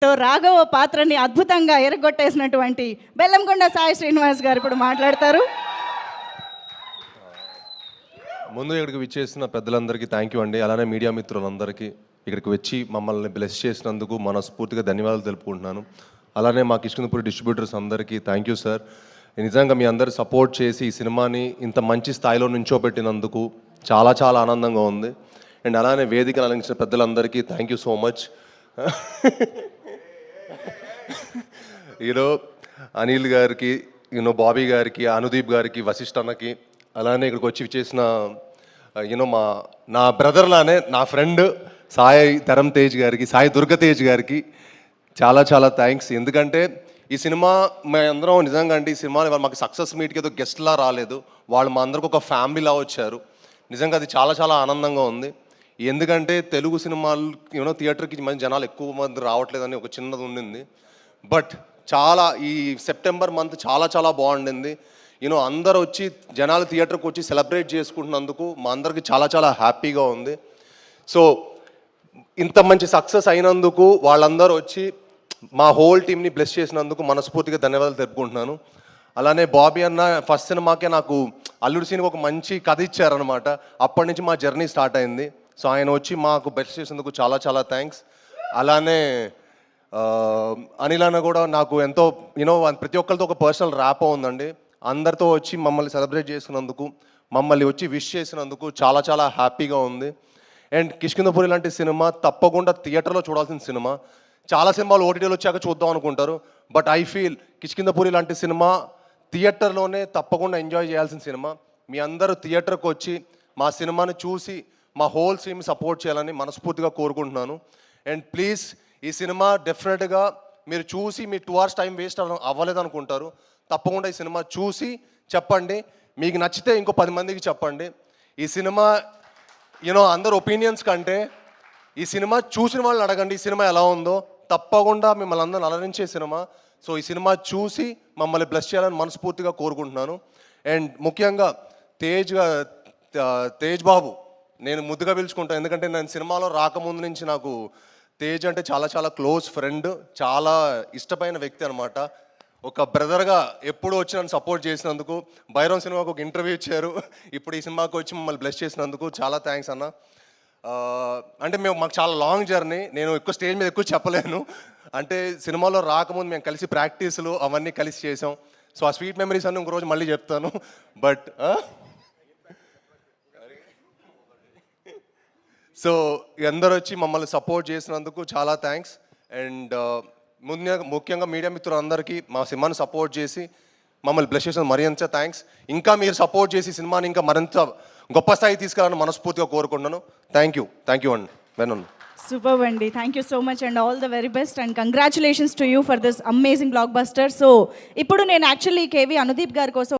రాఘవ పాత్రని అద్భుతంగా ఎరగొట్టేసినటువంటి బెల్లంకొండ సాయి శ్రీనివాస్ గారు ఇప్పుడు మాట్లాడతారు. ముందు ఇక్కడికి విచ్చేసిన పెద్దలందరికీ థ్యాంక్ యూ అండి. అలానే మీడియా మిత్రులందరికీ ఇక్కడికి వచ్చి మమ్మల్ని బ్లెస్ చేసినందుకు మనస్ఫూర్తిగా ధన్యవాదాలు తెలుపుకుంటున్నాను. అలానే మా కిష్కిందపురి డిస్ట్రిబ్యూటర్స్ అందరికీ థ్యాంక్ యూ సార్. నిజంగా మీ అందరు సపోర్ట్ చేసి ఈ సినిమాని ఇంత మంచి స్థాయిలో నుంచోబెట్టినందుకు చాలా చాలా ఆనందంగా ఉంది. అండ్ అలానే వేదికను అలంకరించిన పెద్దలందరికీ thank you so much. Anil గారికి, బాబీ గారికి, అనుదీప్ గారికి, వశిష్ఠ అన్నకి, అలానే ఇక్కడికి వచ్చి చేసిన నా బ్రదర్ లానే నా ఫ్రెండ్ సాయి ధరమ్ తేజ్ గారికి, సాయి దుర్గతేజ్ గారికి చాలా చాలా థ్యాంక్స్. ఎందుకంటే ఈ సినిమా మేమందరం నిజంగా అంటే ఈ సినిమా మాకు సక్సెస్ మీట్కి ఏదో గెస్ట్లా రాలేదు, వాళ్ళు మా అందరికి ఒక ఫ్యామిలీలా వచ్చారు. నిజంగా అది చాలా చాలా ఆనందంగా ఉంది. ఎందుకంటే తెలుగు సినిమాలు థియేటర్కి మంచి జనాలు ఎక్కువ మంది రావట్లేదని ఒక చిన్నది ఉండింది. బట్ చాలా ఈ సెప్టెంబర్ మంత్ చాలా చాలా బాగుండింది. అందరూ వచ్చి జనాలు థియేటర్కి వచ్చి సెలబ్రేట్ చేసుకుంటున్నందుకు మా అందరికి చాలా చాలా హ్యాపీగా ఉంది. సో ఇంత మంచి సక్సెస్ అయినందుకు వాళ్ళందరూ వచ్చి మా హోల్ టీమ్ని బ్లెస్ చేసినందుకు మనస్ఫూర్తిగా ధన్యవాదాలు తెలుపుకుంటున్నాను. అలానే బాబీ అన్న ఫస్ట్ సినిమాకే నాకు అల్లుడు సినిమా ఒక మంచి కథ ఇచ్చారనమాట. అప్పటి నుంచి మా జర్నీ స్టార్ట్ అయింది. సో ఆయన వచ్చి మాకు బ్లెస్ చేసినందుకు చాలా చాలా థ్యాంక్స్. అలానే అనిల్ అన్న కూడా నాకు ఎంతో ప్రతి ఒక్కరితో ఒక పర్సనల్ ర్యాప్ ఉందండి. అందరితో వచ్చి మమ్మల్ని సెలబ్రేట్ చేసినందుకు, మమ్మల్ని వచ్చి విష్ చేసినందుకు చాలా చాలా హ్యాపీగా ఉంది. అండ్ కిష్కిందపురి లాంటి సినిమా తప్పకుండా థియేటర్లో చూడాల్సిన సినిమా. చాలా సినిమాలు ఓటీటీలో వచ్చాక చూద్దాం అనుకుంటారు, బట్ ఐ ఫీల్ కిష్కిందపురి లాంటి సినిమా థియేటర్లోనే తప్పకుండా ఎంజాయ్ చేయాల్సిన సినిమా. మీ అందరూ థియేటర్కి వచ్చి మా సినిమాని చూసి మా హోల్ టీమ్ సపోర్ట్ చేయాలని మనస్ఫూర్తిగా కోరుకుంటున్నాను. అండ్ ప్లీజ్ ఈ సినిమా డెఫినెట్గా మీరు చూసి మీ 2 hours టైం వేస్ట్ అవ్వలేదు అనుకుంటారు. తప్పకుండా ఈ సినిమా చూసి చెప్పండి, మీకు నచ్చితే ఇంకో 10 మందికి చెప్పండి. ఈ సినిమా అందరు ఒపీనియన్స్ కంటే ఈ సినిమా చూసిన వాళ్ళని అడగండి ఈ సినిమా ఎలా ఉందో. తప్పకుండా మిమ్మల్ని అందరిని అలరించే సినిమా. సో ఈ సినిమా చూసి మమ్మల్ని బ్లెస్ చేయాలని మనస్ఫూర్తిగా కోరుకుంటున్నాను. అండ్ ముఖ్యంగా తేజ్ బాబు నేను ముద్దుగా పిలుచుకుంటాను, ఎందుకంటే నేను సినిమాలో రాకముందు నుంచి నాకు తేజ్ అంటే చాలా చాలా క్లోజ్ ఫ్రెండ్, చాలా ఇష్టమైన వ్యక్తి అనమాట. ఒక బ్రదర్గా ఎప్పుడు వచ్చి నన్ను సపోర్ట్ చేసినందుకు, భైరవ్ సినిమాకు ఒక ఇంటర్వ్యూ ఇచ్చారు, ఇప్పుడు ఈ సినిమాకి వచ్చి మమ్మల్ని బ్లెస్ చేసినందుకు చాలా థ్యాంక్స్ అన్న. అంటే మాకు చాలా లాంగ్ జర్నీ, నేను ఎక్కువ స్టేజ్ మీద ఎక్కువ చెప్పలేను. అంటే సినిమాలో రాకముందు మేము కలిసి ప్రాక్టీసులు అవన్నీ కలిసి చేసాం. సో ఆ స్వీట్ మెమరీస్ అన్నీ ఇంకో రోజు మళ్ళీ చెప్తాను. బట్ సో అందరూ వచ్చి మమ్మల్ని సపోర్ట్ చేసినందుకు చాలా థ్యాంక్స్. అండ్ ముఖ్యంగా మీడియా మిత్రులందరికీ మా సినిమాని సపోర్ట్ చేసి మమ్మల్ని బ్లెస్ చేసిన మరింత థ్యాంక్స్. ఇంకా మీరు సపోర్ట్ చేసి సినిమాని ఇంకా మరింత గొప్ప స్థాయి తీసుకురావాలని మనస్ఫూర్తిగా కోరుకుంటున్నాను. థ్యాంక్ యూ అండి. వెనన్ సూపర్ అండి, thank you so much and all the very best and congratulations to you for this amazing block buster. So ఇప్పుడు నేను యాక్చువల్లీ కేవీ అనుదీప్ గారి కోసం